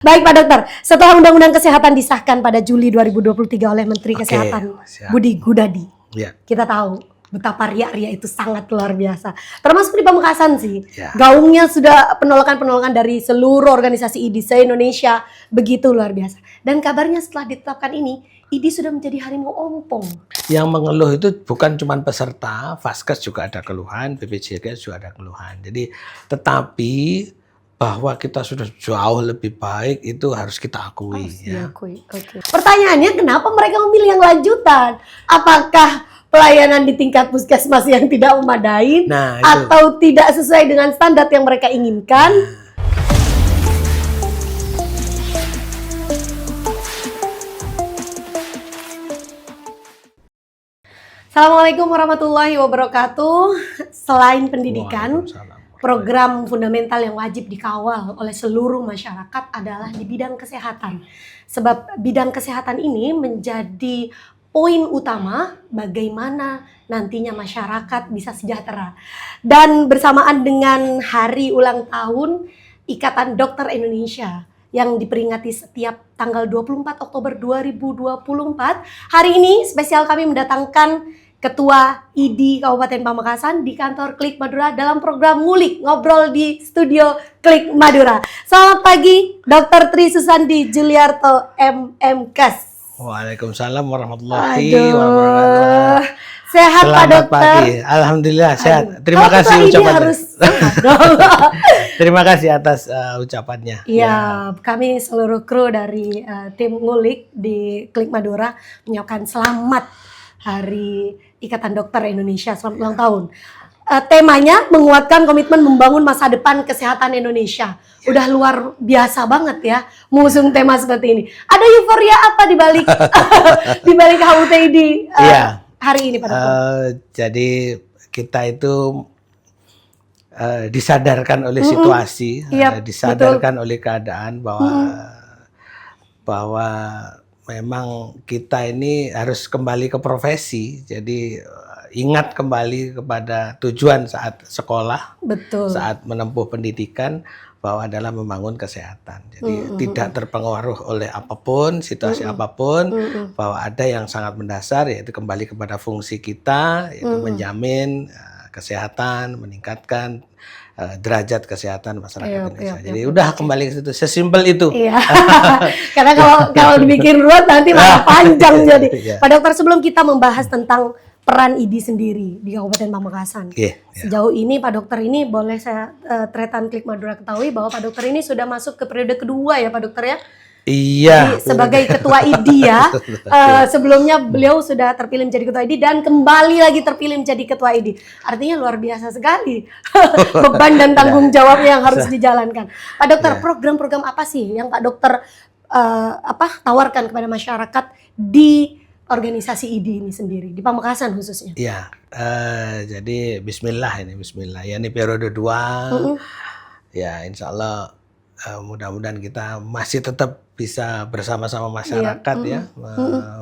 Baik Pak Dokter, setelah Undang-Undang Kesehatan disahkan pada Juli 2023 oleh Menteri Kesehatan Budi Gunadi, kita tahu betapa ria-ria itu sangat luar biasa. Termasuk di Pamekasan sih, gaungnya sudah penolakan-penolakan dari seluruh organisasi IDI se-Indonesia, begitu luar biasa. Dan kabarnya setelah ditetapkan ini, IDI sudah menjadi harimau ompong. Yang mengeluh itu bukan cuma peserta, Vaskes juga ada keluhan, BPJS juga ada keluhan. Jadi, tetapi bahwa kita sudah jauh lebih baik itu harus kita akui. Harus diakui. Oke. Pertanyaannya kenapa mereka memilih yang lanjutan? Apakah pelayanan di tingkat puskesmas yang tidak memadai atau tidak sesuai dengan standar yang mereka inginkan? Assalamualaikum warahmatullahi wabarakatuh. Selain pendidikan, program fundamental yang wajib dikawal oleh seluruh masyarakat adalah di bidang kesehatan. Sebab bidang kesehatan ini menjadi poin utama bagaimana nantinya masyarakat bisa sejahtera. Dan bersamaan dengan hari ulang tahun Ikatan Dokter Indonesia yang diperingati setiap tanggal 24 Oktober 2024, hari ini spesial kami mendatangkan Ketua IDI Kabupaten Pamekasan di kantor Klik Madura dalam program Ngulik, ngobrol di studio Klik Madura. Selamat pagi, Dr. Tri Susandi Juliarto MMKes. Waalaikumsalam warahmatullahi wabarakatuh. Sehat Pak Dokter? Pagi. Alhamdulillah sehat. Terima kasih ucapannya. Terima kasih atas ucapannya. Ya, kami seluruh kru dari tim Ngulik di Klik Madura mengucapkan selamat Hari Ikatan Dokter Indonesia, selamat ulang tahun. Temanya menguatkan komitmen membangun masa depan kesehatan Indonesia. Udah luar biasa banget ya, mengusung tema seperti ini. Ada euforia apa di balik di balik HUTID hari ini Pak Dokter? Jadi kita itu disadarkan oleh situasi, disadarkan oleh keadaan bahwa memang kita ini harus kembali ke profesi. Jadi ingat kembali kepada tujuan saat sekolah, saat menempuh pendidikan, bahwa adalah membangun kesehatan. Jadi tidak terpengaruh oleh apapun, situasi apapun, bahwa ada yang sangat mendasar, yaitu kembali kepada fungsi kita, yaitu menjamin kesehatan, meningkatkan derajat kesehatan masyarakat Indonesia. Jadi udah kembali ke situ, sesimpel itu. Iya. Karena kalau dibikin ruwet nanti malah panjang jadi. Pak Dokter, sebelum kita membahas tentang peran IDI sendiri di Kabupaten Pamekasan. Sejauh ini Pak Dokter ini boleh saya tretan Klik Madura ketahui bahwa Pak Dokter ini sudah masuk ke periode kedua ya Pak Dokter ya? Iya. Jadi, sebagai ketua IDI ya, sebelumnya beliau sudah terpilih menjadi ketua IDI dan kembali lagi terpilih menjadi ketua IDI. Artinya luar biasa sekali beban dan tanggung jawabnya yang harus dijalankan. Pak Dokter, program-program apa sih yang Pak Dokter tawarkan kepada masyarakat di organisasi IDI ini sendiri, di Pamekasan khususnya? Iya, jadi Bismillah. Ya ini periode 2, ya insya Allah mudah-mudahan kita masih tetap bisa bersama-sama masyarakat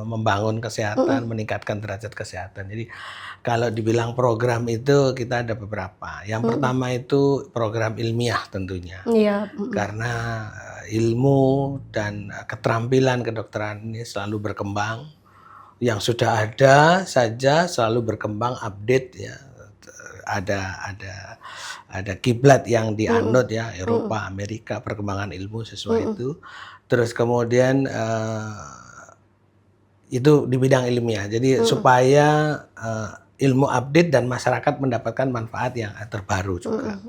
membangun kesehatan, meningkatkan derajat kesehatan. Jadi kalau dibilang program itu kita ada beberapa. Yang pertama itu program ilmiah tentunya, karena ilmu dan keterampilan kedokteran ini selalu berkembang. Yang sudah ada saja selalu berkembang, update ya. Ada kiblat yang dianut ya, Eropa, Amerika, perkembangan ilmu sesuai itu. Terus kemudian itu di bidang ilmiah. Jadi supaya ilmu update dan masyarakat mendapatkan manfaat yang terbaru juga.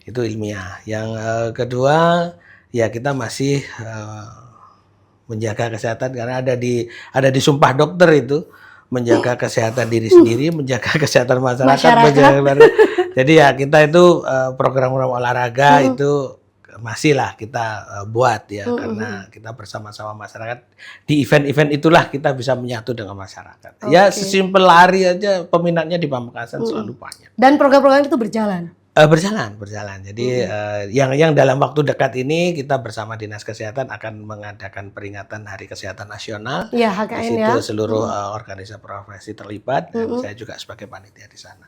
Itu ilmiah. Yang kedua ya kita masih menjaga kesehatan karena ada di Sumpah Dokter itu, menjaga kesehatan diri sendiri, menjaga kesehatan masyarakat. Jadi ya kita itu program-program olahraga itu masih lah kita buat ya, karena kita bersama-sama masyarakat di event-event itulah kita bisa menyatu dengan masyarakat. Ya sesimpel lari aja peminatnya di Pamekasan selalu banyak. Dan program-program itu berjalan? Berjalan. Jadi yang dalam waktu dekat ini kita bersama Dinas Kesehatan akan mengadakan peringatan Hari Kesehatan Nasional. Ya, HKN di situ seluruh organisasi profesi terlibat dan saya juga sebagai panitia di sana.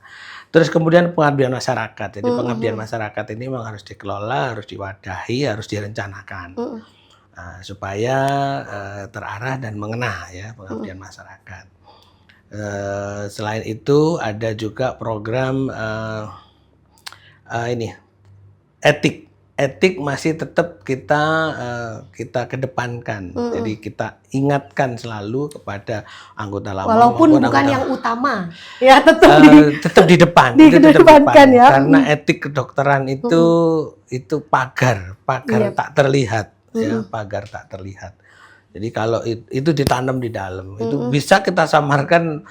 Terus kemudian pengabdian masyarakat. Jadi pengabdian masyarakat ini memang harus dikelola, harus diwadahi, harus direncanakan. supaya terarah dan mengena ya pengabdian masyarakat. Selain itu ada juga program ini etik masih tetap kita kedepankan. Jadi kita ingatkan selalu kepada anggota lama walaupun bukan anggota, yang utama ya tetap tetap di depan dikedepankan ya, karena etik kedokteran itu pagar tak terlihat ya, pagar tak terlihat. Jadi kalau itu ditanam di dalam, itu bisa kita samarkan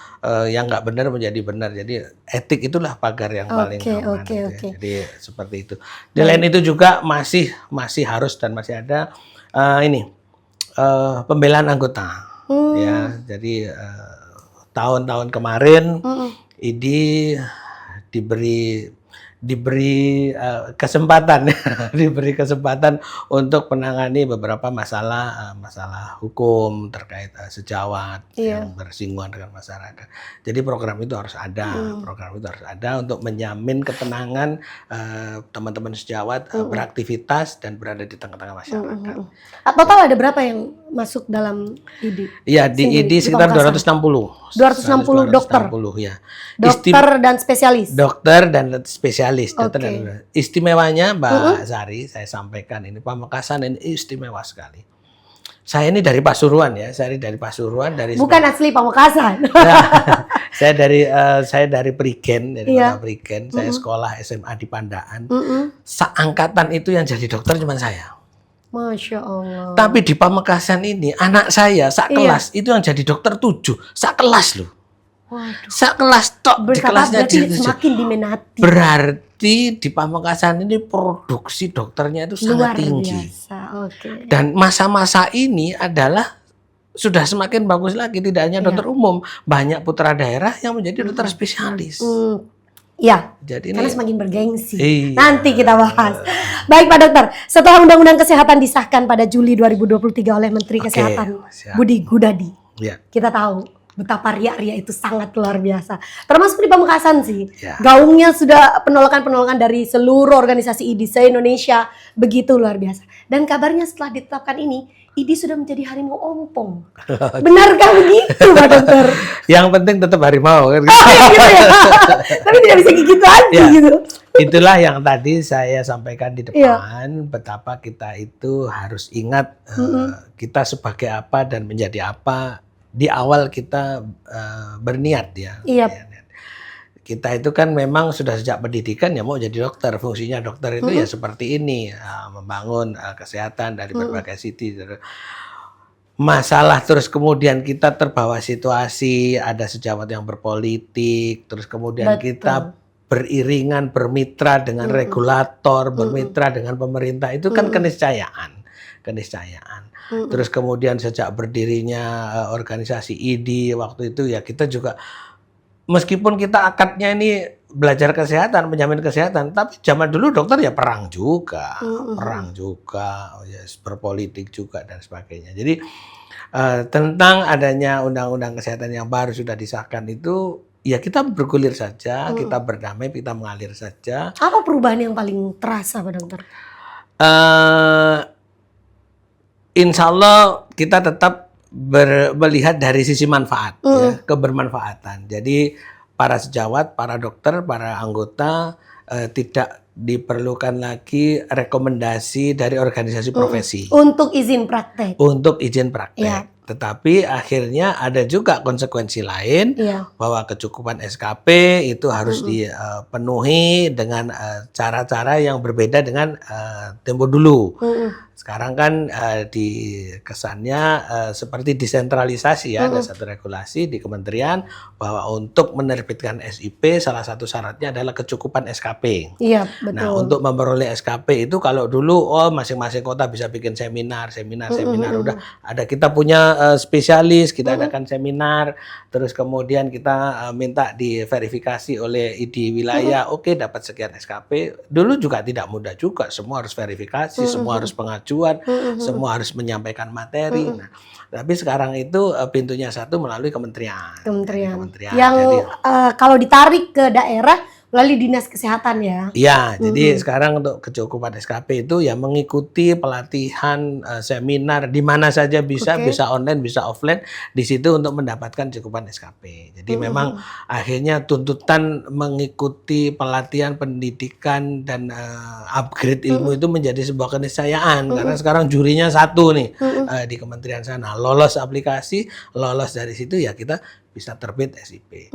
yang nggak benar menjadi benar. Jadi etik itulah pagar yang paling aman. Ya. Jadi seperti itu. Di lain itu juga masih harus dan masih ada pembelaan anggota. Ya, jadi tahun-tahun kemarin IDI diberi kesempatan untuk menangani beberapa masalah hukum terkait sejawat yang bersinggungan dengan masyarakat. Jadi program itu harus ada, untuk menjamin ketenangan teman-teman sejawat beraktivitas dan berada di tengah-tengah masyarakat. Total ada berapa yang masuk dalam IDI? Iya, di IDI sekitar 260. 260 dokter. Ya. Dokter dan spesialis. Dokter dan spesialis. Istimewanya Mbak Sari, saya sampaikan ini Pamekasan ini istimewa sekali. Saya ini dari Pasuruan ya, bukan asli Pamekasan. Saya dari Prigen, Kota Prigen. Saya sekolah SMA di Pandaan. Seangkatan itu yang jadi dokter cuma saya. Masya Allah. Tapi di Pamekasan ini anak saya kelas itu yang jadi dokter 7, kelas loh. Waduh. Kelas tok di kelasnya semakin diminati. Berarti di Pamekasan ini produksi dokternya itu sangat tinggi. Dan masa-masa ini adalah sudah semakin bagus lagi, tidak hanya dokter umum, banyak putra daerah yang menjadi dokter spesialis. Ya, jadi karena ini semakin bergengsi. Nanti kita bahas. Baik Pak Dokter, setelah Undang-Undang Kesehatan disahkan pada Juli 2023 oleh Menteri Kesehatan Budi Gunadi, kita tahu betapa ria-ria itu sangat luar biasa. Termasuk di Pamekasan sih. Gaungnya sudah penolakan dari seluruh organisasi IDI se-Indonesia. Begitu luar biasa. Dan kabarnya setelah ditetapkan ini, IDI sudah menjadi harimau ompong. Benarkah begitu Pak Dokter? Yang penting tetap harimau kan. Gitu ya. Tapi tidak bisa gigit lagi gitu. Itulah yang tadi saya sampaikan di depan, betapa kita itu harus ingat kita sebagai apa dan menjadi apa. Di awal kita berniat ya. Kita itu kan memang sudah sejak pendidikan ya mau jadi dokter. Fungsinya dokter itu ya seperti ini, membangun kesehatan dari berbagai sisi. Masalah terus kemudian kita terbawa situasi, ada sejawat yang berpolitik, terus kemudian kita beriringan bermitra dengan regulator, bermitra dengan pemerintah, itu kan keniscayaan. Terus kemudian sejak berdirinya organisasi IDI waktu itu ya kita juga, meskipun kita akadnya ini belajar kesehatan, menjamin kesehatan, tapi zaman dulu dokter ya perang juga, berpolitik juga dan sebagainya. Jadi tentang adanya undang-undang kesehatan yang baru sudah disahkan itu, ya kita bergulir saja, kita berdamai, kita mengalir saja. Apa perubahan yang paling terasa Pak Dokter? Insya Allah kita tetap melihat dari sisi manfaat, ya, kebermanfaatan. Jadi para sejawat, para dokter, para anggota tidak diperlukan lagi rekomendasi dari organisasi profesi. Untuk izin praktek. Ya. Tetapi akhirnya ada juga konsekuensi lain, bahwa kecukupan SKP itu harus dipenuhi dengan cara-cara yang berbeda dengan tempo dulu. Sekarang kan di kesannya seperti desentralisasi ya, ada satu regulasi di kementerian bahwa untuk menerbitkan SIP salah satu syaratnya adalah kecukupan SKP. Iya, betul. Nah, untuk memperoleh SKP itu kalau dulu masing-masing kota bisa bikin seminar, udah ada, kita punya spesialis, kita adakan seminar, terus kemudian kita minta diverifikasi oleh IDI wilayah, oke dapat sekian SKP. Dulu juga tidak mudah juga, semua harus verifikasi, semua harus pengajuan, semua harus menyampaikan materi. Nah, tapi sekarang itu pintunya satu melalui kementerian. Yang jadi, kalau ditarik ke daerah melalui dinas kesehatan ya. Ya, jadi sekarang untuk kecukupan SKP itu ya mengikuti pelatihan seminar di mana saja bisa, bisa online, bisa offline di situ untuk mendapatkan kecukupan SKP. Jadi memang akhirnya tuntutan mengikuti pelatihan pendidikan dan upgrade ilmu itu menjadi sebuah keniscayaan karena sekarang jurinya satu nih di kementerian sana, lolos aplikasi, lolos dari situ ya kita bisa terbit SIP.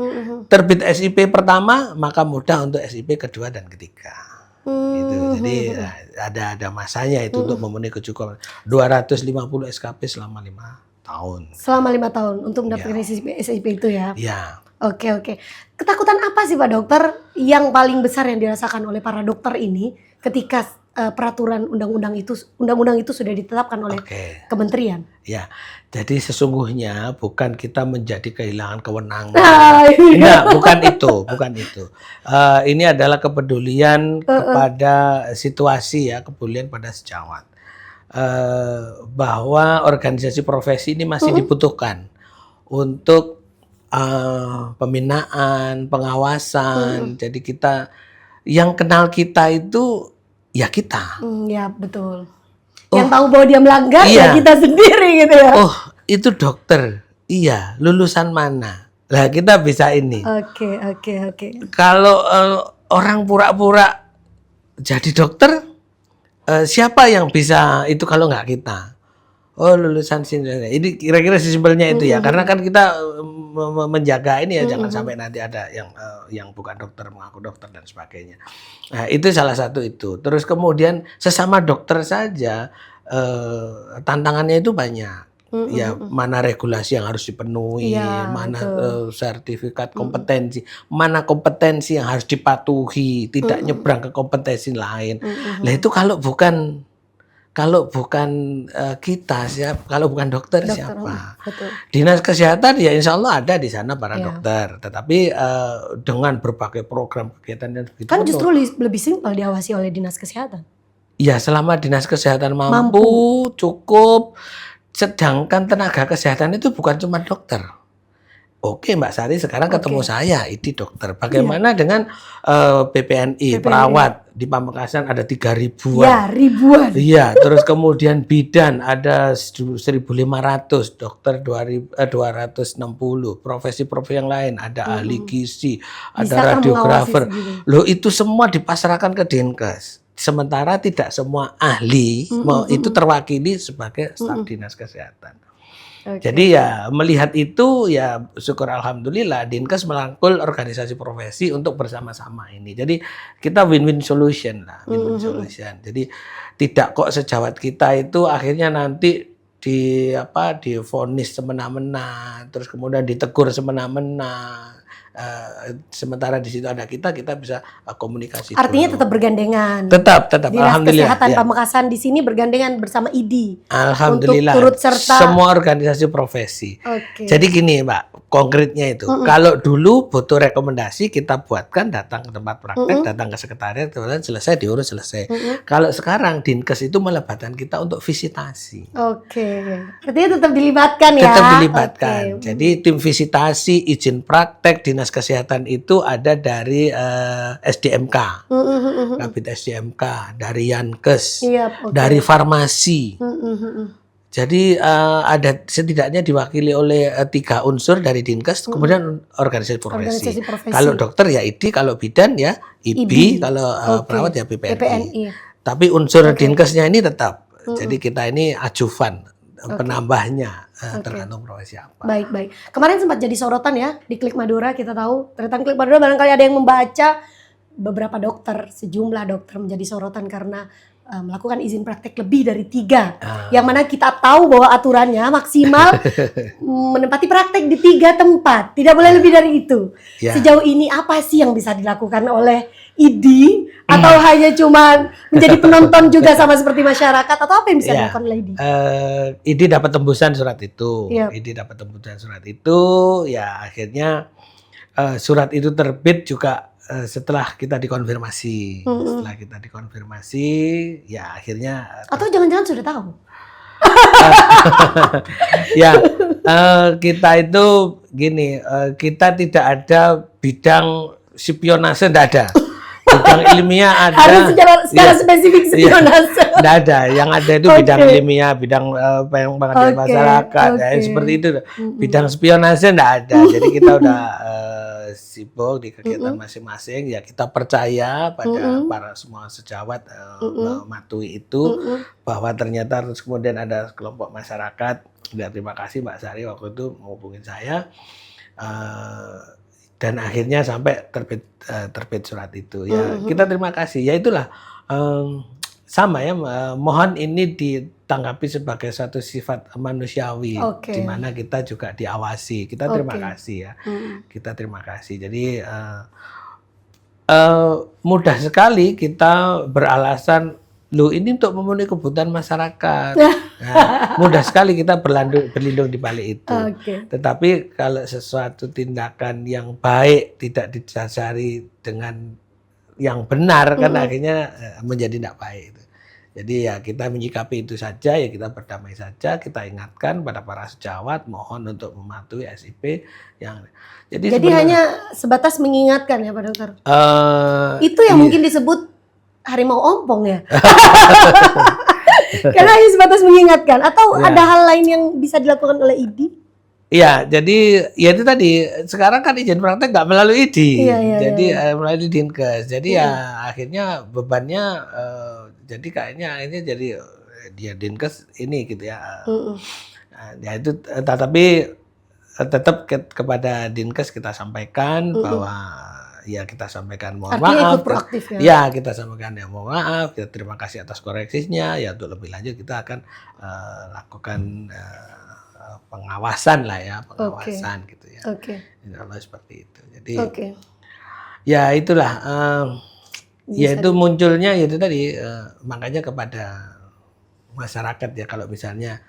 Terbit SIP pertama maka mudah untuk SIP kedua dan ketiga. Gitu. Jadi ada masanya itu untuk memenuhi kecukupan 250 SKP selama 5 tahun. Selama 5 tahun untuk mendapatkan SIP itu ya. Ya. Oke. Ketakutan apa sih Pak Dokter yang paling besar yang dirasakan oleh para dokter ini ketika peraturan undang-undang itu sudah ditetapkan oleh kementerian? Ya, jadi sesungguhnya bukan kita menjadi kehilangan kewenangan. Enggak, bukan itu. Ini adalah kepedulian kepada situasi ya, kepedulian pada sejawat. Bahwa organisasi profesi ini masih dibutuhkan untuk pembinaan, pengawasan. Jadi kita yang kenal kita itu ya kita. Ya betul. Yang tahu bahwa dia melanggar ya kita sendiri gitu ya. Oh itu dokter, iya lulusan mana? Lah kita bisa ini. Oke. Kalau orang pura-pura jadi dokter, siapa yang bisa itu kalau nggak kita? Oh lulusan sini. Ini kira-kira simpelnya itu ya. Karena kan kita menjaga ini ya, jangan sampai nanti ada yang bukan dokter mengaku dokter dan sebagainya. Nah itu salah satu itu. Terus kemudian sesama dokter saja tantangannya itu banyak. Ya mana regulasi yang harus dipenuhi, mana sertifikat kompetensi, mana kompetensi yang harus dipatuhi, tidak nyebrang ke kompetensi lain. Nah itu kalau bukan kita siapa, kalau bukan dokter siapa? Dinas Kesehatan ya insya Allah ada di sana para dokter, tetapi dengan berbagai program kegiatan dan begitu. Kan justru lebih simpel diawasi oleh Dinas Kesehatan. Ya selama Dinas Kesehatan mampu. Cukup, sedangkan tenaga kesehatan itu bukan cuma dokter. Oke Mbak Sari sekarang ketemu saya, ini dokter. Bagaimana dengan PPNI, perawat di Pamekasan ada 3.000-an. Ya, ribuan. Iya, terus kemudian bidan ada 1.500, dokter 260, profesi-profesi yang lain ada ahli gizi, ada radiografer. Loh itu semua dipasrahkan ke Dinkes. Sementara tidak semua ahli itu terwakili sebagai staf Dinas Kesehatan. Jadi ya melihat itu ya syukur alhamdulillah Dinkes merangkul organisasi profesi untuk bersama-sama ini. Jadi kita win-win solution lah, win-win solution. Jadi tidak kok sejawat kita itu akhirnya nanti divonis semena-mena, terus kemudian ditegur semena-mena. Sementara di situ ada kita bisa komunikasi. Artinya tetap bergandengan. Tetap Dinas alhamdulillah. Kesehatan Pamekasan di sini bergandengan bersama ID. Alhamdulillah. Untuk turut serta semua organisasi profesi. Jadi gini, Mbak, konkretnya itu. Kalau dulu butuh rekomendasi kita buatkan datang ke tempat praktek, datang ke sekretariat, kemudian selesai diurus selesai. Kalau sekarang Dinkes itu melebatkan kita untuk visitasi. Artinya tetap dilibatkan ya. Tetap dilibatkan. Jadi tim visitasi, izin praktek Dinas Kesehatan itu ada dari SDMK, Kabit SDMK, dari Yankes, dari farmasi. Jadi ada setidaknya diwakili oleh 3 unsur dari Dinkes, kemudian organisasi profesi. Kalau dokter ya ID, kalau bidan ya IB, kalau perawat ya PPNI. Tapi unsur Dinkesnya ini tetap. Jadi kita ini ajuvan penambahnya. Tergantung profesi apa. Baik. Kemarin sempat jadi sorotan ya di Klik Madura, kita tahu. Ternyata Klik Madura barangkali ada yang membaca, beberapa dokter, sejumlah dokter menjadi sorotan karena melakukan izin praktek lebih dari 3. Yang mana kita tahu bahwa aturannya maksimal menempati praktek di 3 tempat. Tidak boleh lebih dari itu. Sejauh ini apa sih yang bisa dilakukan oleh ID? Atau hanya cuma menjadi penonton juga sama seperti masyarakat? Atau apa yang bisa dilakukan oleh ID? ID dapat tembusan surat itu. ID dapat tembusan surat itu. Ya akhirnya surat itu terbit juga setelah kita dikonfirmasi. Setelah kita dikonfirmasi, ya akhirnya. Atau jangan-jangan sudah tahu? Ya, kita itu gini, kita tidak ada bidang spionase enggak ada. Bidang ilmiah ada. Harus secara spesifik spionase. Enggak ada. Yang ada itu bidang ilmiah, bidang pengabdian masyarakat, ya, seperti itu. Bidang spionase enggak ada. Jadi kita udah sibuk di kegiatan masing-masing. Ya kita percaya pada para semua sejawat mematuhi itu, bahwa ternyata terus kemudian ada kelompok masyarakat. Ya, terima kasih Mbak Sari waktu itu menghubungin saya. Dan akhirnya sampai terbit surat itu ya. Kita terima kasih ya, itulah sama ya, mohon ini ditanggapi sebagai satu sifat manusiawi, di mana kita juga diawasi. Kita terima kasih ya, kita terima kasih. Jadi mudah sekali kita beralasan, loh ini untuk memenuhi kebutuhan masyarakat. Nah, mudah sekali kita berlindung di balik itu. Tetapi kalau sesuatu tindakan yang baik tidak didasari dengan yang benar, kan akhirnya menjadi tidak baik. Jadi ya kita menyikapi itu saja, ya kita berdamai saja, kita ingatkan pada para sejawat, mohon untuk mematuhi SIP yang. Jadi hanya sebatas mengingatkan ya Pak Dokter. Itu yang mungkin disebut harimau ompong ya. Karena hanya sebatas mengingatkan, atau ada hal lain yang bisa dilakukan oleh ID? Iya, jadi ya itu tadi, sekarang kan izin praktek nggak melalui ID, jadi melalui Dinkes. Jadi ya akhirnya bebannya, jadi kayaknya akhirnya jadi dia Dinkes ini gitu ya. Ya itu, tapi tetap kepada Dinkes kita sampaikan bahwa ya kita sampaikan mohon maaf. Ya kita sampaikan ya mohon maaf, kita terima kasih atas koreksinya. Ya untuk lebih lanjut kita akan lakukan pengawasan lah ya, pengawasan gitu ya. Insya Allah seperti itu. Jadi ya itulah, ya itu munculnya itu tadi, makanya kepada masyarakat ya, kalau misalnya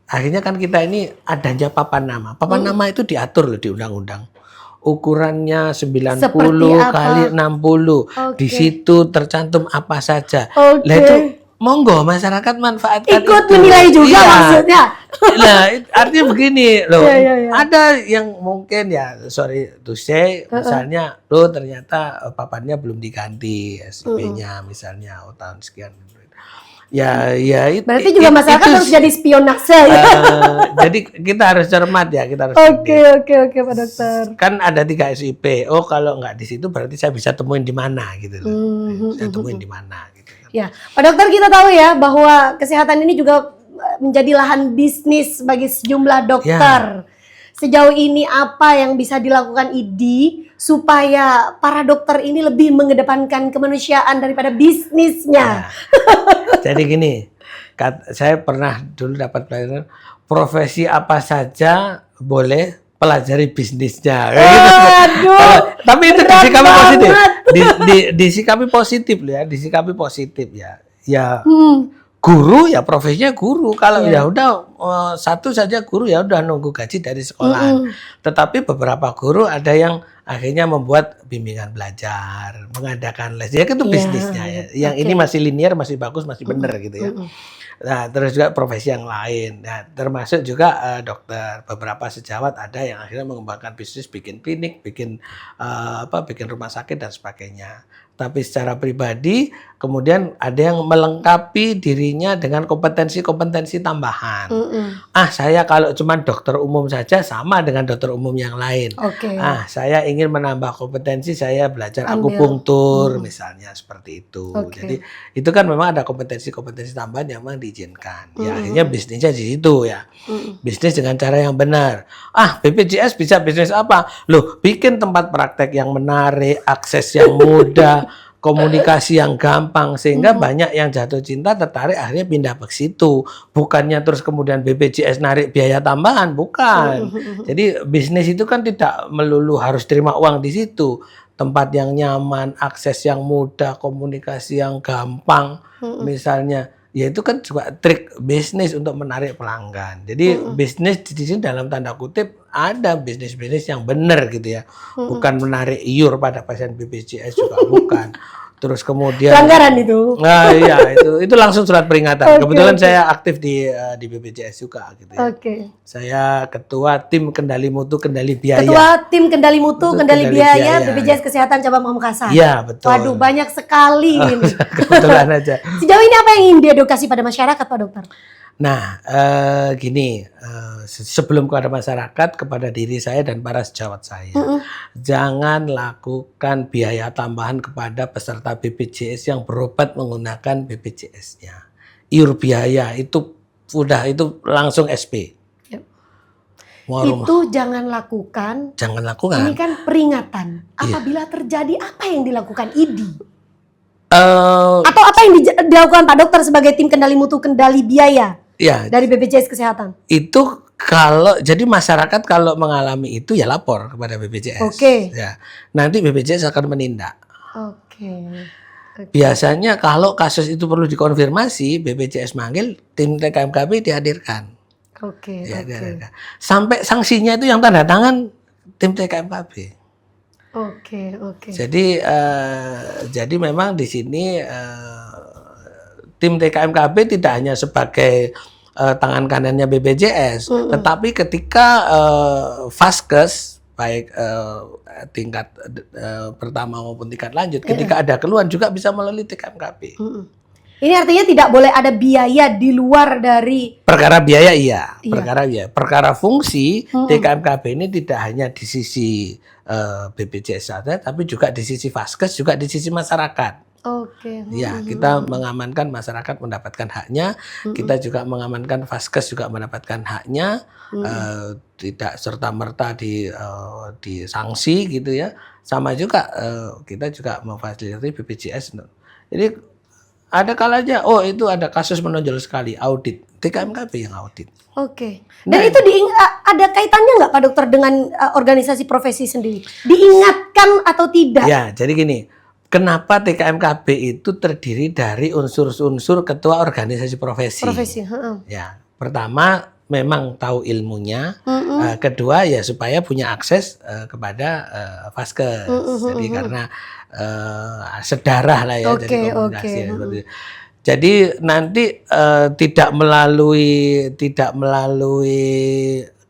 akhirnya kan kita ini adanya papan nama. Papan nama itu diatur loh di undang-undang. Ukurannya 90 kali 60. Di situ tercantum apa saja. Lah itu monggo masyarakat manfaatkan ikut itu. Menilai juga maksudnya. Nah, artinya begini loh. Ada yang mungkin ya sorry to say, misalnya loh ternyata papannya belum diganti SIP-nya misalnya tahun sekian. Ya berarti juga masyarakat harus jadi spionase ya. Jadi kita harus cermat ya, kita harus Oke Pak Dokter. Kan ada 3 SIP. Oh kalau nggak di situ berarti saya bisa temuin di mana gitu loh. Saya temuin di mana gitu kan. Ya, Pak Dokter, kita tahu ya bahwa kesehatan ini juga menjadi lahan bisnis bagi sejumlah dokter. Sejauh ini apa yang bisa dilakukan ID supaya para dokter ini lebih mengedepankan kemanusiaan daripada bisnisnya? Jadi gini, saya pernah dulu dapat pelajaran, profesi apa saja boleh pelajari bisnisnya. Tapi itu disikapi positif. Disikapi positif loh ya, disikapi positif ya. Ya guru ya profesinya guru. Kalau ya udah satu saja guru ya udah nunggu gaji dari sekolahan. Tetapi beberapa guru ada yang akhirnya membuat bimbingan belajar, mengadakan les. Ya itu bisnisnya ya. Yang ini masih linear, masih bagus, masih benar gitu ya. Nah, terus juga profesi yang lain. Nah, termasuk juga dokter. Beberapa sejawat ada yang akhirnya mengembangkan bisnis, bikin klinik, bikin rumah sakit dan sebagainya. Tapi secara pribadi kemudian ada yang melengkapi dirinya dengan kompetensi-kompetensi tambahan. Saya kalau cuma dokter umum saja sama dengan dokter umum yang lain. Saya ingin menambah kompetensi, saya belajar akupunktur misalnya seperti itu. Jadi itu kan memang ada kompetensi-kompetensi tambahan yang memang diizinkan. Ya akhirnya bisnisnya di situ ya. Bisnis dengan cara yang benar. BPJS bisa bisnis apa? Loh, bikin tempat praktek yang menarik, akses yang mudah, komunikasi yang gampang, sehingga banyak yang jatuh cinta, tertarik, akhirnya pindah ke situ. Bukannya terus kemudian BPJS narik biaya tambahan, bukan. Jadi bisnis itu kan tidak melulu harus terima uang di situ. Tempat yang nyaman, akses yang mudah, komunikasi yang gampang, misalnya. Ya itu kan juga trik bisnis untuk menarik pelanggan. Jadi bisnis di sini dalam tanda kutip ada bisnis-bisnis yang benar gitu ya. Bukan menarik iur pada pasien BPJS juga bukan. terus kemudian pelanggaran itu. nah iya itu langsung surat peringatan. Oke, Kebetulan oke. saya aktif di BPJS juga gitu ya. Oke. Saya ketua tim kendali mutu kendali biaya. Ketua tim kendali mutu, kendali biaya, biaya. BPJS Kesehatan Cabang Pamekasan. Iya, betul. Waduh, banyak sekali ini. Kebetulan aja. Sejauh ini apa yang ingin diedukasi pada masyarakat, Pak Dokter? Nah, gini, sebelum kepada masyarakat, kepada diri saya dan para sejawat saya, jangan lakukan biaya tambahan kepada peserta BPJS yang berobat menggunakan BPJS-nya. Iur biaya itu langsung SP. Yep. Warung. Itu jangan lakukan. Jangan lakukan. Ini kan peringatan. Apabila terjadi apa yang dilakukan ID? Atau apa yang dilakukan Pak Dokter sebagai tim kendali mutu kendali biaya? Ya, dari BPJS Kesehatan. Itu jadi masyarakat kalau mengalami itu ya lapor kepada BPJS. Oke. Ya, nanti BPJS akan menindak. Oke. Biasanya kalau kasus itu perlu dikonfirmasi, BPJS manggil tim TKMKB dihadirkan. Oke. Ya, dihadirkan. Sampai sanksinya itu yang tanda tangan tim TKMKB. Oke. Jadi memang di sini tim TKMKB tidak hanya sebagai tangan kanannya BPJS, tetapi ketika Vaskes baik tingkat pertama maupun tingkat lanjut, ketika ada keluhan juga bisa melalui TKMKB. Ini artinya tidak boleh ada biaya di luar dari perkara biaya, iya. Perkara biaya. Perkara fungsi TKMKB ini tidak hanya di sisi BPJS saja, tapi juga di sisi Vaskes, juga di sisi masyarakat. Oke. Ya, kita mengamankan masyarakat mendapatkan haknya, kita juga mengamankan Vaskes juga mendapatkan haknya, tidak serta-merta disanksi gitu ya. Sama juga kita juga memfasilitasi BPJS. Jadi ada kalanya, itu ada kasus menonjol sekali, audit. TKMKB yang audit. Oke. Dan itu ada kaitannya nggak Pak Dokter dengan organisasi profesi sendiri? Diingatkan atau tidak? Ya, jadi gini. Kenapa TKMKB itu terdiri dari unsur-unsur ketua organisasi profesi? Ya, pertama memang tahu ilmunya, kedua ya supaya punya akses kepada Vaskes. Jadi karena sedarah lah ya, jadi komunikasi. Jadi nanti tidak melalui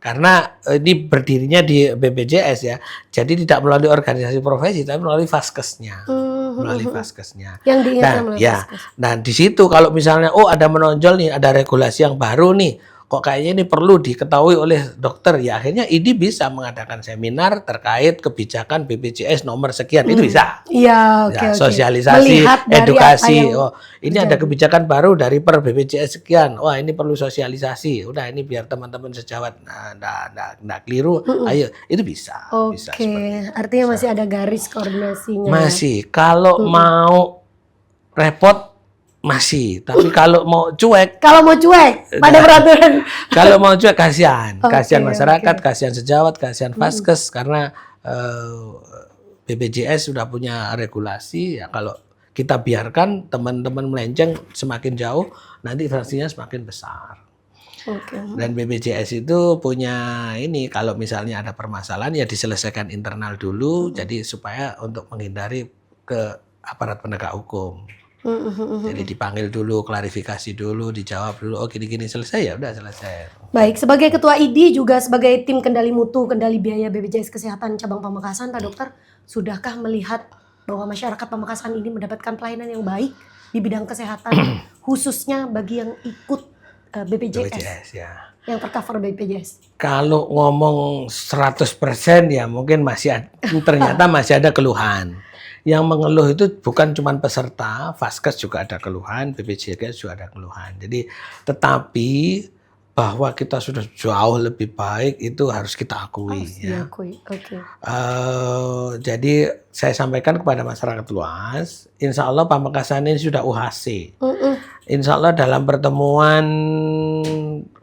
karena ini berdirinya di BPJS ya, jadi tidak melalui organisasi profesi, tapi melalui Vaskesnya, melalui Vaskesnya. Yang diingatkan melalui Vaskes. Nah di situ kalau misalnya ada menonjol nih, ada regulasi yang baru nih, kok kayaknya ini perlu diketahui oleh dokter, ya akhirnya ID bisa mengadakan seminar terkait kebijakan BPJS nomor sekian, itu bisa. Iya, oke. Sosialisasi, edukasi. Ini ada kebijakan baru dari per BPJS sekian. Wah, ini perlu sosialisasi. Udah, ini biar teman-teman sejawat nggak keliru. Ayo, itu bisa. Bisa artinya masih ada garis koordinasinya. Masih. Kalau mau repot masih, tapi kalau mau cuek, pada peraturan. Kalau mau cuek kasihan masyarakat, kasihan sejawat, kasihan Vaskes karena BPJS sudah punya regulasi ya, kalau kita biarkan teman-teman melenceng semakin jauh, nanti sanksinya semakin besar. Dan BPJS itu punya ini, kalau misalnya ada permasalahan ya diselesaikan internal dulu, jadi supaya untuk menghindari ke aparat penegak hukum. Jadi dipanggil dulu, klarifikasi dulu, dijawab dulu, gini-gini, selesai ya udah selesai. Baik, sebagai ketua ID juga sebagai tim kendali mutu, kendali biaya BPJS Kesehatan Cabang Pamekasan, Pak Dokter, sudahkah melihat bahwa masyarakat Pamekasan ini mendapatkan pelayanan yang baik di bidang kesehatan, khususnya bagi yang ikut BPJS ya. Yang tercover BPJS? Kalau ngomong 100% ya mungkin ternyata masih ada keluhan. Yang mengeluh itu bukan cuma peserta, Vaskes juga ada keluhan, BPJS juga ada keluhan. Jadi tetapi bahwa kita sudah jauh lebih baik itu harus kita akui. Jadi saya sampaikan kepada masyarakat luas, insya Allah Pamekasan ini sudah UHC. Insya Allah dalam pertemuan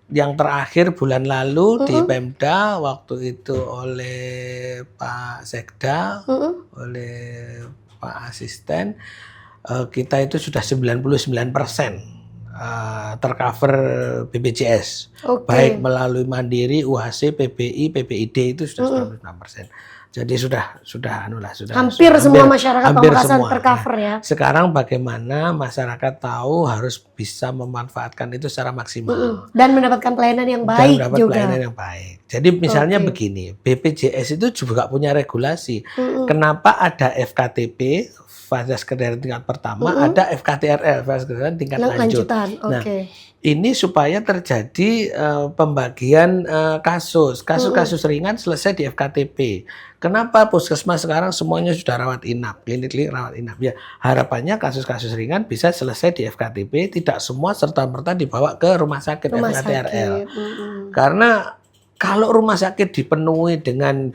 yang terakhir bulan lalu di Pemda, waktu itu oleh Pak Sekda, oleh Pak Asisten, kita itu sudah 99% tercover BPJS, baik melalui Mandiri, UHC, PBI, PBID itu sudah 99%. Jadi sudah hampir semua masyarakat hampir Pamekasan semua. tercover ya. Sekarang bagaimana masyarakat tahu harus bisa memanfaatkan itu secara maksimal. Dan mendapatkan pelayanan yang Dan baik mendapat juga. pelayanan yang baik. Jadi misalnya begini, BPJS itu juga punya regulasi. Kenapa ada FKTP, fasilitas kesehatan tingkat pertama, ada FKTRL, fasilitas kesehatan tingkat lanjut. Nah, ini supaya terjadi pembagian kasus ringan selesai di FKTP. Kenapa puskesmas sekarang semuanya sudah rawat inap, klinik rawat inap? Ya, harapannya kasus-kasus ringan bisa selesai di FKTP, tidak semua serta-merta dibawa ke rumah sakit FKTRL. Karena kalau rumah sakit dipenuhi dengan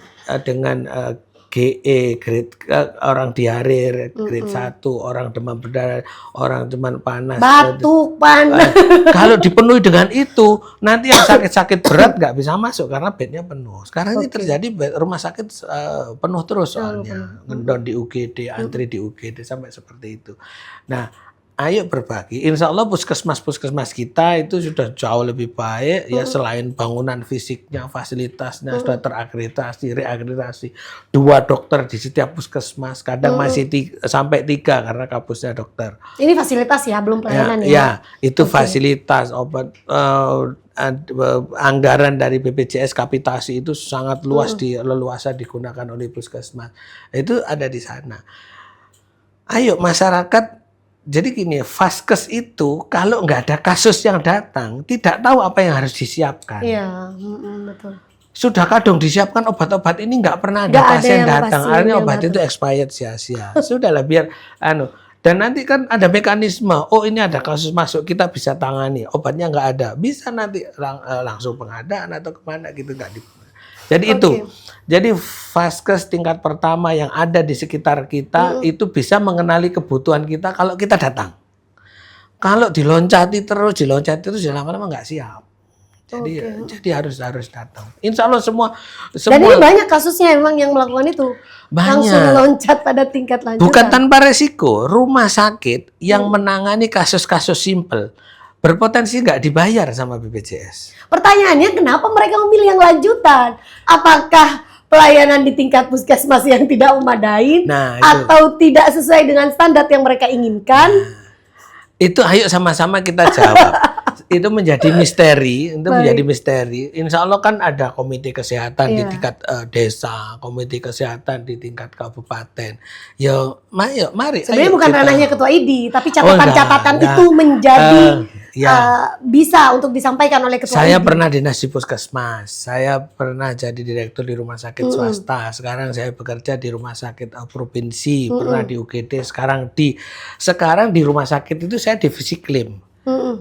GE, grade orang diare, grade 1, orang demam berdarah, orang demam panas, batuk, panas. Kalau dipenuhi dengan itu, nanti yang sakit-sakit berat nggak bisa masuk karena bednya penuh. Sekarang ini terjadi rumah sakit penuh terus soalnya, ngendon di UGD, antri di UGD sampai seperti itu. Nah, ayo berbagi. Insya Allah puskesmas kita itu sudah jauh lebih baik ya, selain bangunan fisiknya, fasilitasnya sudah terakreditasi, reakreditasi. 2 dokter di setiap puskesmas, kadang masih sampai 3 karena kampusnya dokter. Ini fasilitas ya, belum pelayanan ya? Ya, itu fasilitas, obat, anggaran dari BPJS kapitasi itu sangat luas leluasa digunakan oleh puskesmas. Itu ada di sana. Ayo masyarakat. Jadi gini, Vaskes itu kalau nggak ada kasus yang datang, tidak tahu apa yang harus disiapkan. Iya, betul. Sudah kadang disiapkan obat-obat ini nggak pernah ada pasien datang. Akhirnya obat itu expired sia-sia. Sudahlah biar Dan nanti kan ada mekanisme. Oh ini ada kasus masuk, kita bisa tangani. Obatnya nggak ada, bisa nanti langsung pengadaan atau kemana gitu nggak. Jadi itu. Jadi Vaskes tingkat pertama yang ada di sekitar kita itu bisa mengenali kebutuhan kita kalau kita datang. Kalau diloncati terus lama-lama nggak siap. Jadi harus datang. Insya Allah semua. Dan ini banyak kasusnya emang yang melakukan itu. Banyak. Langsung loncat pada tingkat lanjutan. Bukan tanpa resiko. Rumah sakit yang menangani kasus-kasus simpel berpotensi nggak dibayar sama BPJS. Pertanyaannya kenapa mereka memilih yang lanjutan? Apakah pelayanan di tingkat puskesmas yang tidak memadai atau tidak sesuai dengan standar yang mereka inginkan? Itu ayo sama-sama kita jawab. Itu menjadi misteri, Insya Allah kan ada komite kesehatan di tingkat desa, komite kesehatan di tingkat kabupaten. Mari. Sebenarnya bukan ranahnya ketua ID, tapi catatan-catatan itu menjadi bisa untuk disampaikan oleh ketua Saya ID. pernah dinas di puskesmas, saya pernah jadi direktur di rumah sakit swasta, sekarang saya bekerja di rumah sakit provinsi, pernah di UGD, sekarang di rumah sakit itu saya divisi klaim.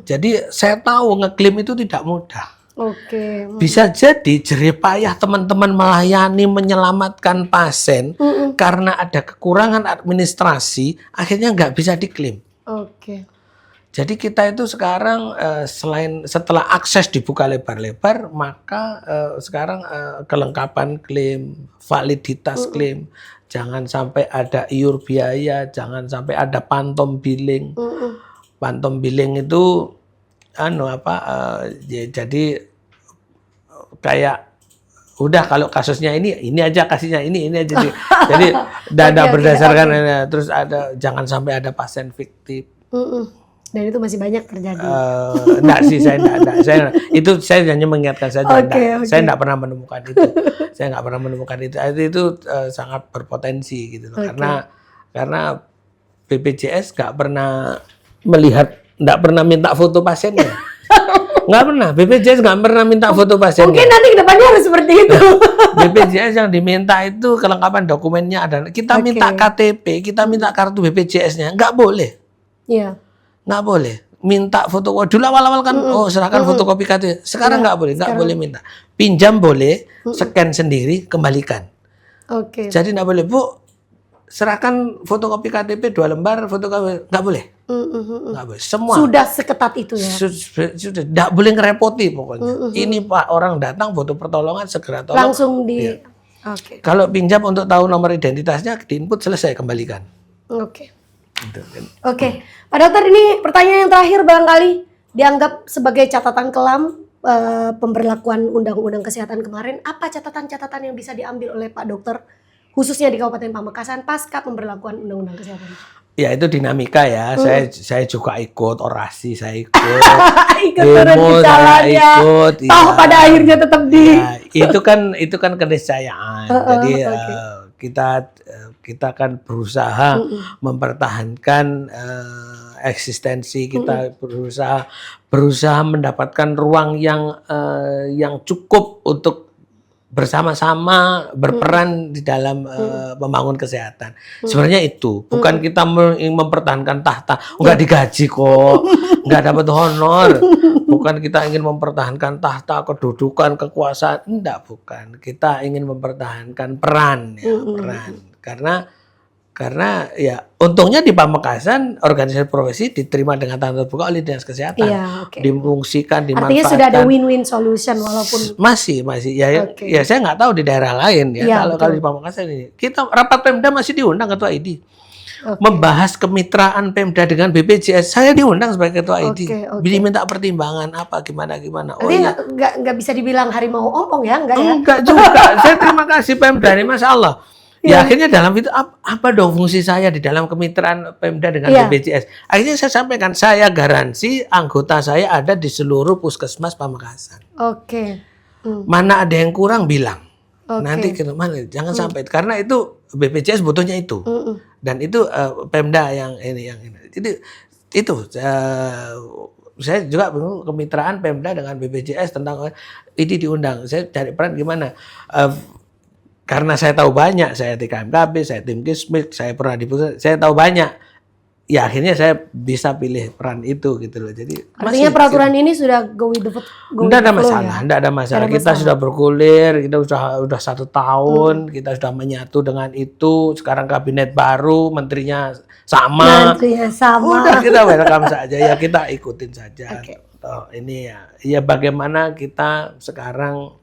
Jadi saya tahu ngeklaim itu tidak mudah. Bisa jadi jerih payah teman-teman melayani, menyelamatkan pasien karena ada kekurangan administrasi, akhirnya nggak bisa diklaim. Jadi kita itu sekarang setelah akses dibuka lebar-lebar, maka sekarang kelengkapan klaim, validitas klaim, jangan sampai ada iur biaya, jangan sampai ada phantom billing. Phantom billing itu jadi kayak udah kalau kasusnya ini aja kasihnya ini aja. Jadi dana berdasarkan terus jangan sampai ada pasien fiktif. Dan itu masih banyak terjadi. Enggak sih, itu saya hanya mengingatkan saja. Saya enggak pernah menemukan itu. Itu sangat berpotensi gitu loh. Karena BPJS enggak pernah enggak pernah minta foto pasiennya. Enggak pernah. BPJS enggak pernah minta foto pasiennya. Mungkin nanti ke depannya harus seperti itu. BPJS yang diminta itu kelengkapan dokumennya ada. Kita minta KTP, kita minta kartu BPJS-nya. Enggak boleh. Iya. Nggak boleh minta foto. Dulu awal-awal kan serahkan fotokopi KTP. Sekarang nggak boleh minta. Pinjam boleh, scan sendiri, kembalikan. Jadi nggak boleh, Bu, serahkan fotokopi KTP 2 lembar, fotokopi nggak boleh. Nggak boleh. Semua sudah seketat itu ya. Sudah nggak boleh ngerepoti pokoknya. Ini Pak orang datang butuh pertolongan, segera tolong. Langsung di. Ya. Kalau pinjam untuk tahu nomor identitasnya, diinput, selesai, kembalikan. Pak Dokter, ini pertanyaan yang terakhir barangkali dianggap sebagai catatan kelam pemberlakuan Undang-Undang Kesehatan kemarin. Apa catatan-catatan yang bisa diambil oleh Pak Dokter khususnya di Kabupaten Pamekasan pasca pemberlakuan Undang-Undang Kesehatan? Ya itu dinamika ya. Saya juga ikut orasi, saya ikut Ikut turun demo, ke saya jalan ya. ikut. Tahu Ya. pada akhirnya tetap di. Ya, itu kan keniscayaan. Jadi kita kan berusaha mempertahankan eksistensi kita, berusaha mendapatkan ruang yang cukup untuk bersama-sama berperan di dalam membangun kesehatan. Sebenarnya itu bukan kita mempertahankan tahta, nggak digaji kok, nggak dapat honor. Bukan kita ingin mempertahankan tahta, kedudukan, kekuasaan, enggak, bukan. Kita ingin mempertahankan peran, ya, peran. Karena ya untungnya di Pamekasan organisasi profesi diterima dengan tangan terbuka oleh Dinas Kesehatan, difungsikan, dimanfaatkan. Artinya sudah ada win-win solution walaupun masih ya ya saya nggak tahu di daerah lain ya, kalau di Pamekasan ini kita rapat Pemda masih diundang Ketua ID. Membahas kemitraan Pemda dengan BPJS, saya diundang sebagai Ketua ID. Diminta pertimbangan apa gimana. Oh iya, nggak bisa dibilang harimau ompong ya, enggak ya? Enggak juga. Saya terima kasih Pemda ini, Masya Allah. Ya akhirnya dalam itu apa dong fungsi saya di dalam kemitraan Pemda dengan BPJS. Akhirnya saya sampaikan, saya garansi anggota saya ada di seluruh puskesmas Pamekasan. Mana ada yang kurang bilang. Nanti mana jangan sampai, karena itu BPJS butuhnya itu. Dan itu Pemda yang ini. Jadi itu saya juga bingung kemitraan Pemda dengan BPJS tentang ini diundang. Saya cari peran gimana? Karena saya tahu banyak, saya di KMKB, saya tim Kismik, saya pernah di pusat, saya tahu banyak. Ya akhirnya saya bisa pilih peran itu gitu loh. Jadi artinya peraturan ini sudah go with the flow. Enggak ada masalah. Kita sudah bergulir, kita udah 1 tahun, kita sudah menyatu dengan itu. Sekarang kabinet baru, menterinya sama. Udah kita welcome saja ya, kita ikutin saja. Ini ya bagaimana kita sekarang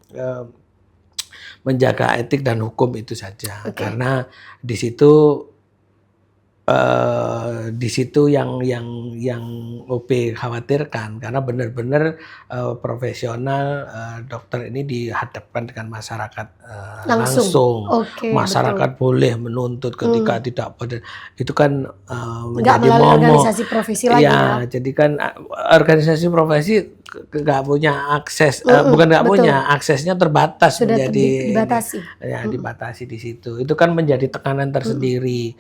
menjaga etik dan hukum itu saja, karena di situ yang OP khawatirkan, karena benar-benar profesional dokter ini dihadapkan dengan masyarakat langsung. Masyarakat boleh menuntut ketika tidak pada itu kan menjadi momok. Organisasi profesi lagi ya. Jadi kan organisasi profesi nggak punya akses, bukan nggak punya, aksesnya terbatas. Sudah menjadi dibatasi. Dibatasi di situ. Itu kan menjadi tekanan tersendiri.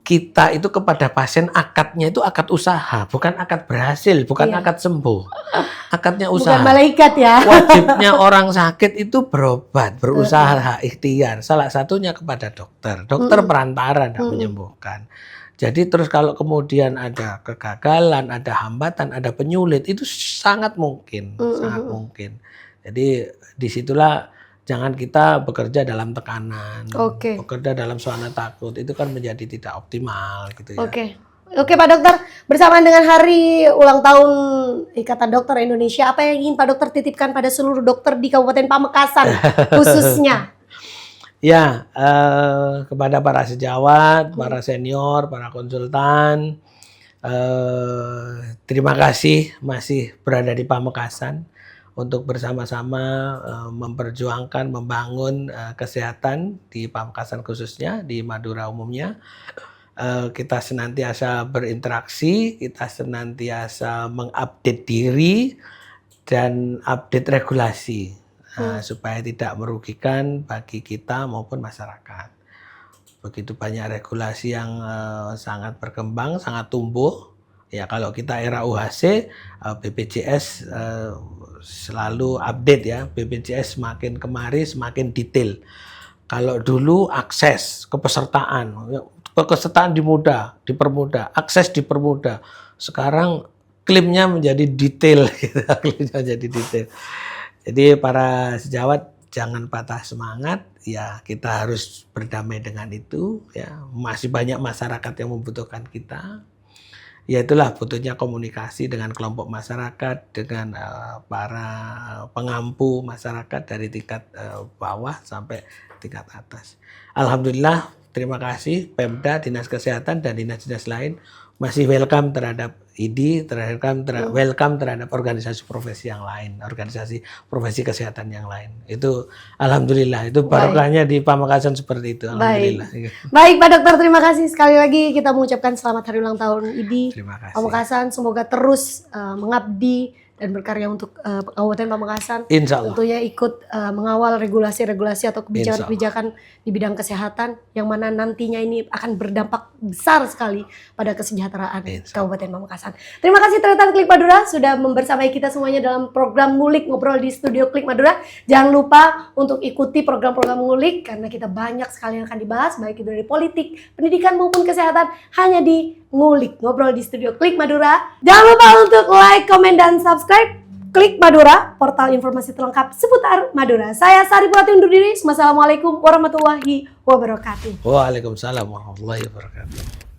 Kita itu kepada pasien akadnya itu akad usaha, bukan akad berhasil, bukan akad sembuh. Akadnya usaha. Bukan malaikat ya. Wajibnya orang sakit itu berobat, berusaha, ikhtiar. Salah satunya kepada dokter. Dokter perantara tidak menyembuhkan. Jadi terus kalau kemudian ada kegagalan, ada hambatan, ada penyulit, itu sangat mungkin, sangat mungkin. Jadi disitulah jangan kita bekerja dalam tekanan, bekerja dalam suasana takut, itu kan menjadi tidak optimal gitu ya. Oke Pak Dokter, bersamaan dengan hari ulang tahun Ikatan Dokter Indonesia, apa yang ingin Pak Dokter titipkan pada seluruh dokter di Kabupaten Pamekasan khususnya? Ya, kepada para sejawat, para senior, para konsultan, terima kasih masih berada di Pamekasan untuk bersama-sama memperjuangkan, membangun kesehatan di Pamekasan khususnya, di Madura umumnya. Kita senantiasa berinteraksi, kita senantiasa mengupdate diri dan update regulasi. Supaya tidak merugikan bagi kita maupun masyarakat. Begitu banyak regulasi yang sangat berkembang, sangat tumbuh. Ya kalau kita era UHC, BPJS selalu update ya. BPJS semakin kemari semakin detail. Kalau dulu akses kepesertaan dipermudah, akses dipermudah. Sekarang klaimnya menjadi detail, klaimnya menjadi detail. Jadi para sejawat jangan patah semangat, ya kita harus berdamai dengan itu, ya masih banyak masyarakat yang membutuhkan kita. Ya itulah butuhnya komunikasi dengan kelompok masyarakat, dengan para pengampu masyarakat dari tingkat bawah sampai tingkat atas. Alhamdulillah, terima kasih Pemda, Dinas Kesehatan dan dinas-dinas lain masih welcome terhadap ID, welcome terhadap organisasi profesi yang lain, organisasi profesi kesehatan yang lain. Itu alhamdulillah, itu barokahnya di Pamekasan seperti itu. Alhamdulillah. Baik Pak Dokter, terima kasih sekali lagi kita mengucapkan selamat hari ulang tahun ID Terima kasih. Pamekasan. Semoga terus mengabdi dan berkarya untuk Kabupaten Pamekasan. Insya Allah. Tentunya ikut mengawal regulasi-regulasi atau kebijakan-kebijakan di bidang kesehatan yang mana nantinya ini akan berdampak besar sekali pada kesejahteraan Kabupaten Pamekasan. Terima kasih Tretan Klik Madura sudah membersamai kita semuanya dalam program Ngulik Ngobrol di Studio Klik Madura. Jangan lupa untuk ikuti program-program Ngulik karena kita banyak sekali yang akan dibahas baik itu dari politik, pendidikan maupun kesehatan hanya di Ngulik Ngobrol di Studio Klik Madura. Jangan lupa untuk like, komen, dan subscribe Klik Madura, portal informasi terlengkap seputar Madura. Saya Sari Purati undur diri. Wassalamualaikum warahmatullahi wabarakatuh. Waalaikumsalam warahmatullahi wabarakatuh.